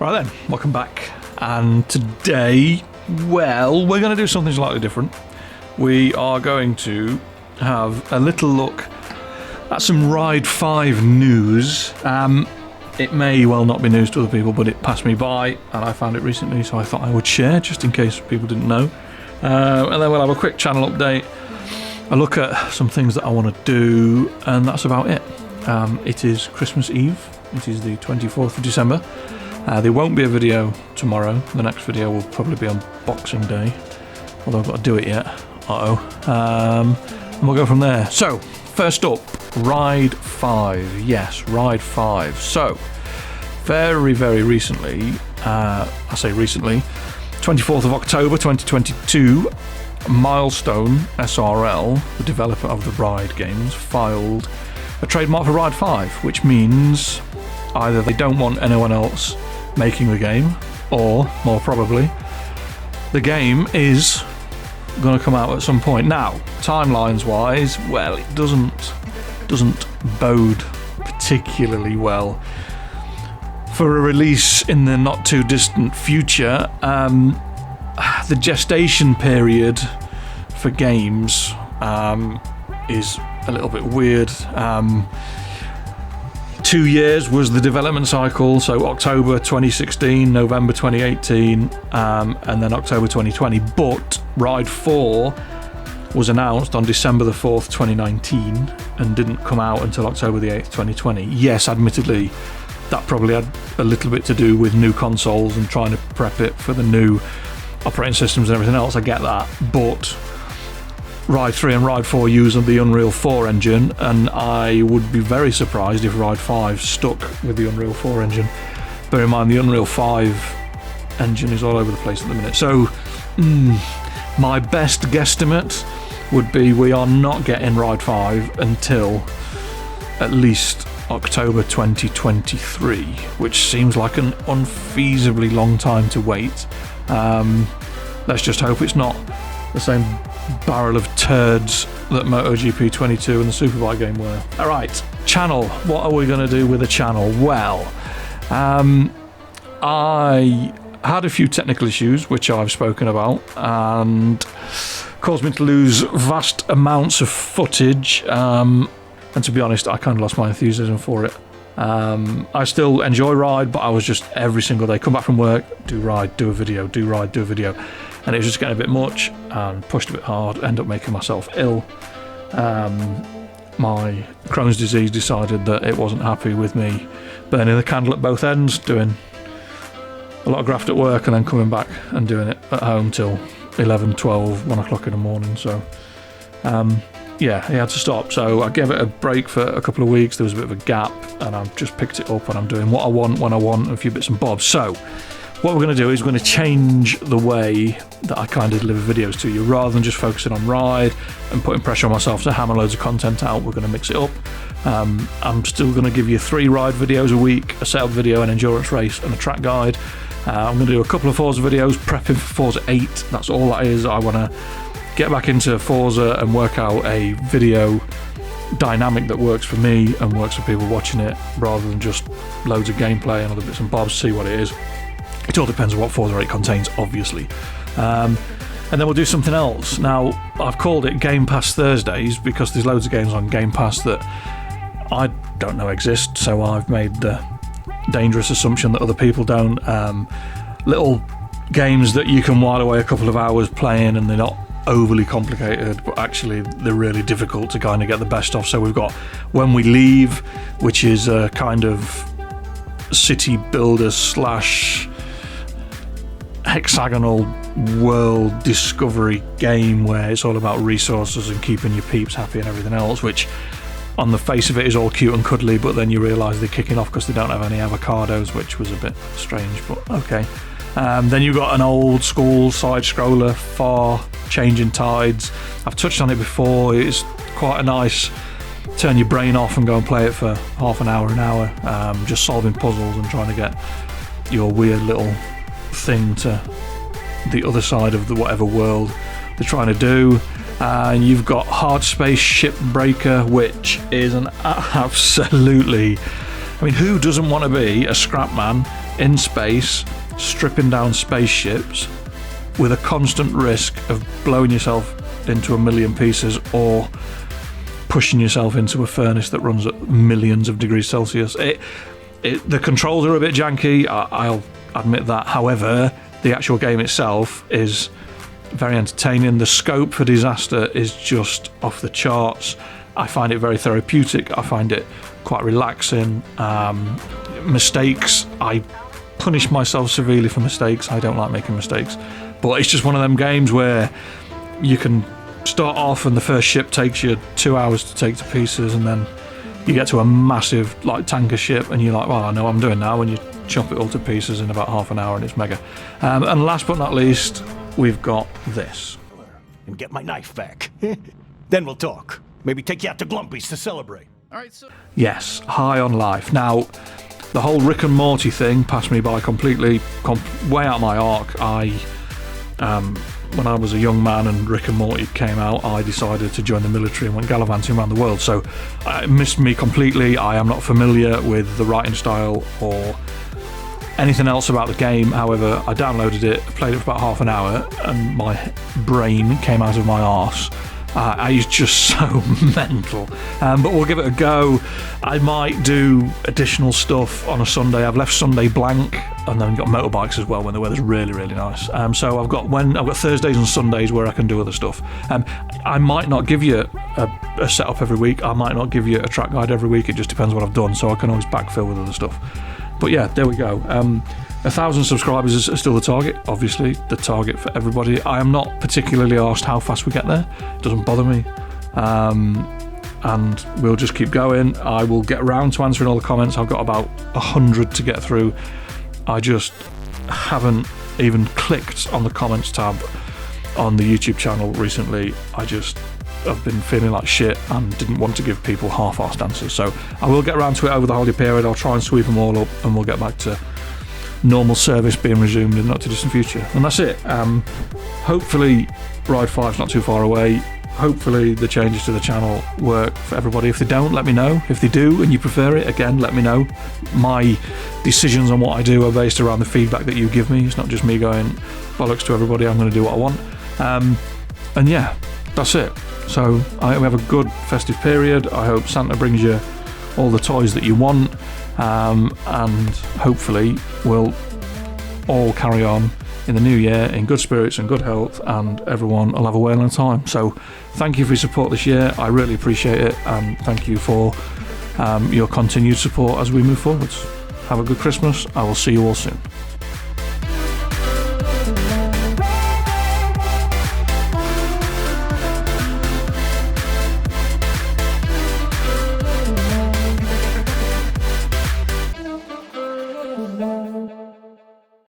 Right then, welcome back. And today, well, we're going to do something slightly different. We are going to have a little look at some Ride5 news. It may well not be news to other people, but it passed me by and I found it recently, so I thought I would share just in case people didn't know. And then we'll have a quick channel update, a look at some things that I want to do, and that's about it. It is Christmas Eve. It is the 24th of December. There won't be a video tomorrow. The next video will probably be on Boxing Day, although I've got to do it yet. And we'll go from there. So, first up, Ride5. Yes, Ride5. So, very, very recently, I say recently, 24th of October 2022, Milestone SRL, the developer of the Ride games, filed a trademark for Ride5, which means either they don't want anyone else making the game, or, more probably, the game is going to come out at some point. Now, timelines-wise, well, it doesn't bode particularly well for a release in the not-too-distant future. The gestation period for games is a little bit weird. 2 years was the development cycle, so October 2016, November 2018, and then October 2020. But Ride 4 was announced on December the 4th, 2019, and didn't come out until October the 8th, 2020. Yes, admittedly, that probably had a little bit to do with new consoles and trying to prep it for the new operating systems and everything else. I get that, but Ride 3 and Ride 4 use the Unreal 4 engine, and I would be very surprised if Ride 5 stuck with the Unreal 4 engine. Bear in mind, the Unreal 5 engine is all over the place at the minute. So, my best guesstimate would be we are not getting Ride 5 until at least October 2023, which seems like an unfeasibly long time to wait. Let's just hope it's not the same barrel of turds that MotoGP 22 and the Superbike game were. Alright, channel. What are we going to do with a channel? Well, I had a few technical issues which I've spoken about and caused me to lose vast amounts of footage, and to be honest, I kind of lost my enthusiasm for it. I still enjoy Ride, but I was just every single day, come back from work, do Ride, do a video, do Ride, do a video, and it was just getting a bit much and pushed a bit hard, end up making myself ill. My Crohn's disease decided that it wasn't happy with me burning the candle at both ends, doing a lot of graft at work and then coming back and doing it at home till 11, 12, 1 o'clock in the morning. So yeah, he had to stop. So I gave it a break for a couple of weeks. There was a bit of a gap, and I've just picked it up and I'm doing what I want when I want, and a few bits and bobs. So what we're going to do is we're going to change the way that I kind of deliver videos to you. Rather than just focusing on Ride and putting pressure on myself to hammer loads of content out, we're going to mix it up. I'm still going to give you 3 Ride videos a week, a setup video, an endurance race, and a track guide. I'm going to do a couple of Forza videos, prepping for Forza 8. That's all that is. I want to get back into Forza and work out a video dynamic that works for me and works for people watching it, rather than just loads of gameplay and other bits and bobs, see what it is. It all depends on what Forza 8 contains, obviously. And then we'll do something else. Now, I've called it Game Pass Thursdays because there's loads of games on Game Pass that I don't know exist, so I've made the dangerous assumption that other people don't. Little games that you can while away a couple of hours playing, and they're not overly complicated, but actually they're really difficult to kind of get the best of. So we've got When We Leave, which is a kind of city builder slash hexagonal world discovery game where it's all about resources and keeping your peeps happy and everything else, which on the face of it is all cute and cuddly, but then you realise they're kicking off because they don't have any avocados, which was a bit strange, but okay. Then you've got an old school side scroller, Far Changing Tides. I've touched on it before. It's quite a nice turn your brain off and go and play it for half an hour, just solving puzzles and trying to get your weird little thing to the other side of the whatever world they're trying to do. And you've got Hard Space Shipbreaker, which is an absolutely, I mean, who doesn't want to be a scrap man in space, stripping down spaceships with a constant risk of blowing yourself into a million pieces or pushing yourself into a furnace that runs at millions of degrees Celsius. The controls are a bit janky, I'll admit that. However, the actual game itself is very entertaining. The scope for disaster is just off the charts. I find it very therapeutic. I find it quite relaxing. Mistakes, I punish myself severely for mistakes. I don't like making mistakes, but it's just one of them games where you can start off and the first ship takes you 2 hours to take to pieces, and then you get to a massive like tanker ship and you're like, well, I know what I'm doing now, and you chop it all to pieces in about half an hour, and it's mega. And last but not least, we've got this. And get my knife back. Then we'll talk. Maybe take you out to Glumpy's to celebrate. All right, so yes, high on life. Now, the whole Rick and Morty thing passed me by completely, way out of my arc. When I was a young man and Rick and Morty came out, I decided to join the military and went gallivanting around the world. So it missed me completely. I am not familiar with the writing style or anything else about the game. However, I downloaded it, played it for about half an hour, and my brain came out of my arse. It's just so mental, but we'll give it a go. I might do additional stuff on a Sunday. I've left Sunday blank, and then got motorbikes as well when the weather's really, really nice. So I've got Thursdays and Sundays where I can do other stuff. I might not give you a setup every week. I might not give you a track guide every week. It just depends what I've done. So I can always backfill with other stuff. But yeah, there we go. 1,000 subscribers is still the target, obviously, the target for everybody. I am not particularly asked how fast we get there. It doesn't bother me. And we'll just keep going. I will get around to answering all the comments. I've got about 100 to get through. I just haven't even clicked on the comments tab on the YouTube channel recently. I've been feeling like shit and didn't want to give people half-assed answers. So I will get around to it over the holiday period. I'll try and sweep them all up, and we'll get back to normal service being resumed in the not too distant future. And that's it. Hopefully Ride 5's not too far away. Hopefully the changes to the channel work for everybody. If they don't, let me know. If they do and you prefer it, again, let me know. My decisions on what I do are based around the feedback that you give me. It's not just me going bollocks to everybody. I'm going to do what I want. And yeah, that's it. So I hope we have a good festive period. I hope Santa brings you all the toys that you want. And hopefully we'll all carry on in the new year in good spirits and good health, and everyone will have a whale of a time. So thank you for your support this year. I really appreciate it, and thank you for your continued support as we move forwards. Have a good Christmas. I will see you all soon.